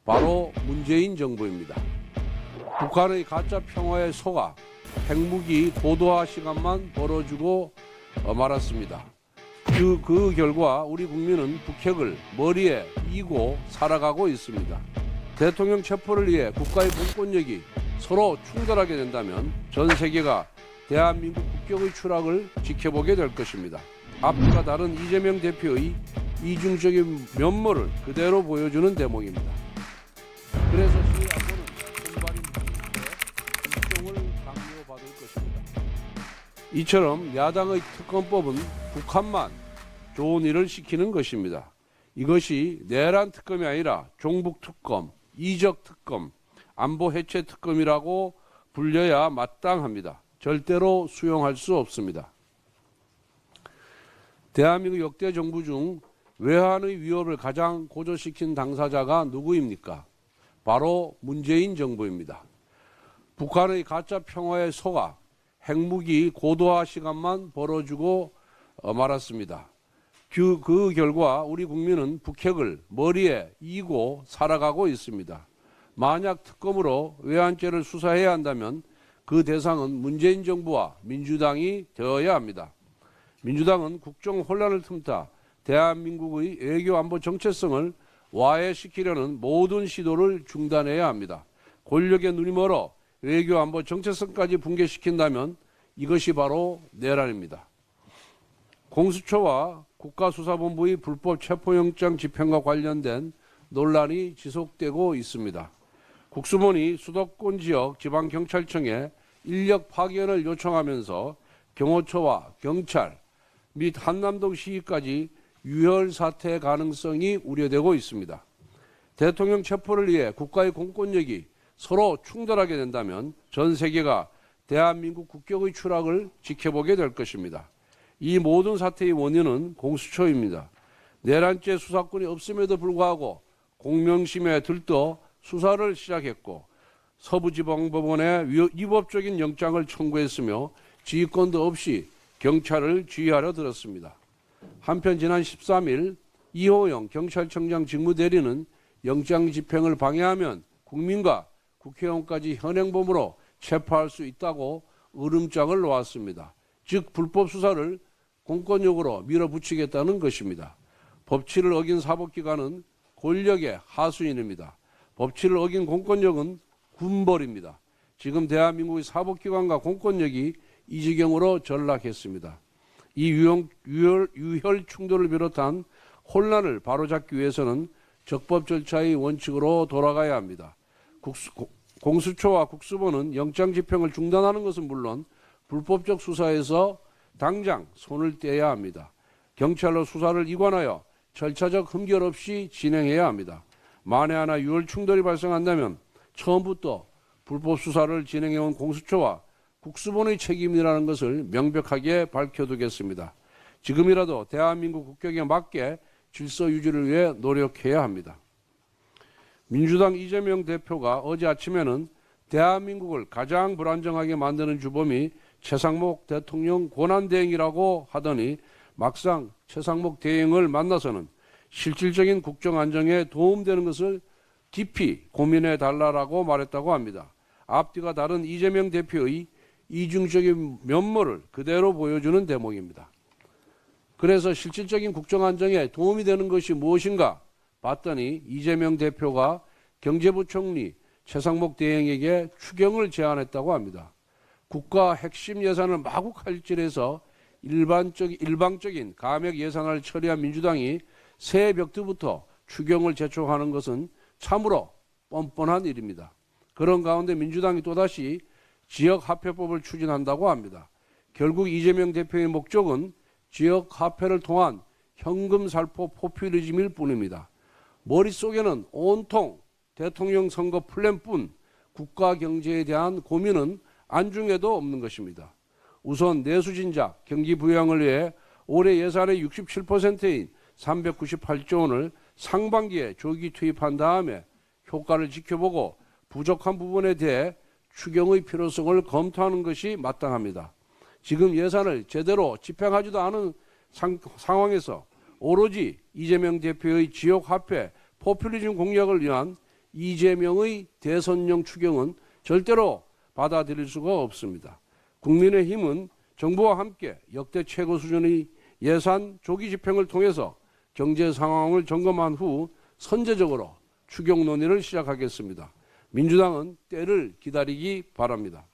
바로 문재인 정부입니다. 북한의 가짜 평화에 속아 핵무기 고도화 시간만 벌어주고 말았습니다. 그 결과 우리 국민은 북핵을 머리에 이고 살아가고 있습니다. 대통령 체포를 위해 국가의 공권력이 서로 충돌하게 된다면 전 세계가 대한민국 국격의 추락을 지켜보게 될 것입니다. 앞과 다른 이재명 대표의 이중적인 면모를 그대로 보여주는 대목입니다. 그래서 시안보는 손발이 묶여 국정을 강요받을 것입니다. 이처럼 야당의 특검법은 북한만 좋은 일을 시키는 것입니다. 이것이 내란 특검이 아니라 종북 특검, 이적 특검, 안보 해체 특검이라고 불려야 마땅합니다. 절대로 수용할 수 없습니다. 대한민국 역대 정부 중 외환의 위협을 가장 고조시킨 당사자가 누구입니까? 바로 문재인 정부입니다. 북한의 가짜 평화에 속아 핵무기 고도화 시간만 벌어주고 말았습니다. 그 결과 우리 국민은 북핵을 머리에 이고 살아가고 있습니다. 만약 특검으로 외환죄를 수사해야 한다면 그 대상은 문재인 정부와 민주당이 되어야 합니다. 민주당은 국정 혼란을 틈타 대한민국의 외교 안보 정체성을 와해시키려는 모든 시도를 중단해야 합니다. 권력의 눈이 멀어 외교 안보 정체성까지 붕괴시킨다면 이것이 바로 내란입니다. 공수처와 국가수사본부의 불법 체포영장 집행과 관련된 논란이 지속되고 있습니다. 국수본이 수도권 지역 지방경찰청에 인력 파견을 요청하면서 경호처와 경찰 및 한남동 시위까지 유혈 사태 가능성이 우려되고 있습니다. 대통령 체포를 위해 국가의 공권력이 서로 충돌하게 된다면 전 세계가 대한민국 국격의 추락을 지켜보게 될 것입니다. 이 모든 사태의 원인은 공수처입니다. 내란죄 수사권이 없음에도 불구하고 공명심에 들떠 수사를 시작했고 서부지방법원에 위법적인 영장을 청구했으며 지휘권도 없이 경찰을 지휘하려 들었습니다. 한편 지난 13일 이호영 경찰청장 직무대리는 영장 집행을 방해하면 국민과 국회의원까지 현행범으로 체포할 수 있다고 으름장을 놓았습니다. 즉 불법 수사를 공권력으로 밀어붙이겠다는 것입니다. 법치를 어긴 사법기관은 권력의 하수인입니다. 법치를 어긴 공권력은 군벌입니다. 지금 대한민국의 사법기관과 공권력이 이 지경으로 전락했습니다. 이 유혈 충돌을 비롯한 혼란을 바로잡기 위해서는 적법 절차의 원칙으로 돌아가야 합니다. 공수처와 국수본은 영장 집행을 중단하는 것은 물론 불법적 수사에서 당장 손을 떼야 합니다. 경찰로 수사를 이관하여 절차적 흠결 없이 진행해야 합니다. 만에 하나 유혈 충돌이 발생한다면 처음부터 불법 수사를 진행해온 공수처와 국수본의 책임이라는 것을 명백하게 밝혀두겠습니다. 지금이라도 대한민국 국격에 맞게 질서 유지를 위해 노력해야 합니다. 민주당 이재명 대표가 어제 아침에는 대한민국을 가장 불안정하게 만드는 주범이 최상목 대통령 권한대행이라고 하더니 막상 최상목 대행을 만나서는 실질적인 국정 안정에 도움되는 것을 깊이 고민해 달라고 말했다고 합니다. 앞뒤가 다른 이재명 대표의 이중적인 면모를 그대로 보여주는 대목입니다. 그래서 실질적인 국정 안정에 도움이 되는 것이 무엇인가 봤더니 이재명 대표가 경제부총리 최상목 대행에게 추경을 제안했다고 합니다. 국가 핵심 예산을 마구 칼질해서 일방적인 감액 예산을 처리한 민주당이 새해 벽두부터 추경을 제촉하는 것은 참으로 뻔뻔한 일입니다. 그런 가운데 민주당이 또다시 지역화폐법을 추진한다고 합니다. 결국 이재명 대표의 목적은 지역화폐를 통한 현금살포 포퓰리즘일 뿐입니다. 머릿속에는 온통 대통령 선거 플랜뿐 국가 경제에 대한 고민은 안중에도 없는 것입니다. 우선 내수진작 경기 부양을 위해 올해 예산의 67%인 398조 원을 상반기에 조기 투입한 다음에 효과를 지켜보고 부족한 부분에 대해 추경의 필요성을 검토하는 것이 마땅합니다. 지금 예산을 제대로 집행하지도 않은 상황에서 오로지 이재명 대표의 지역화폐 포퓰리즘 공략을 위한 이재명의 대선령 추경은 절대로 받아들일 수가 없습니다. 국민의힘은 정부와 함께 역대 최고 수준의 예산 조기 집행을 통해서 경제 상황을 점검한 후 선제적으로 추경 논의를 시작하겠습니다. 민주당은 때를 기다리기 바랍니다.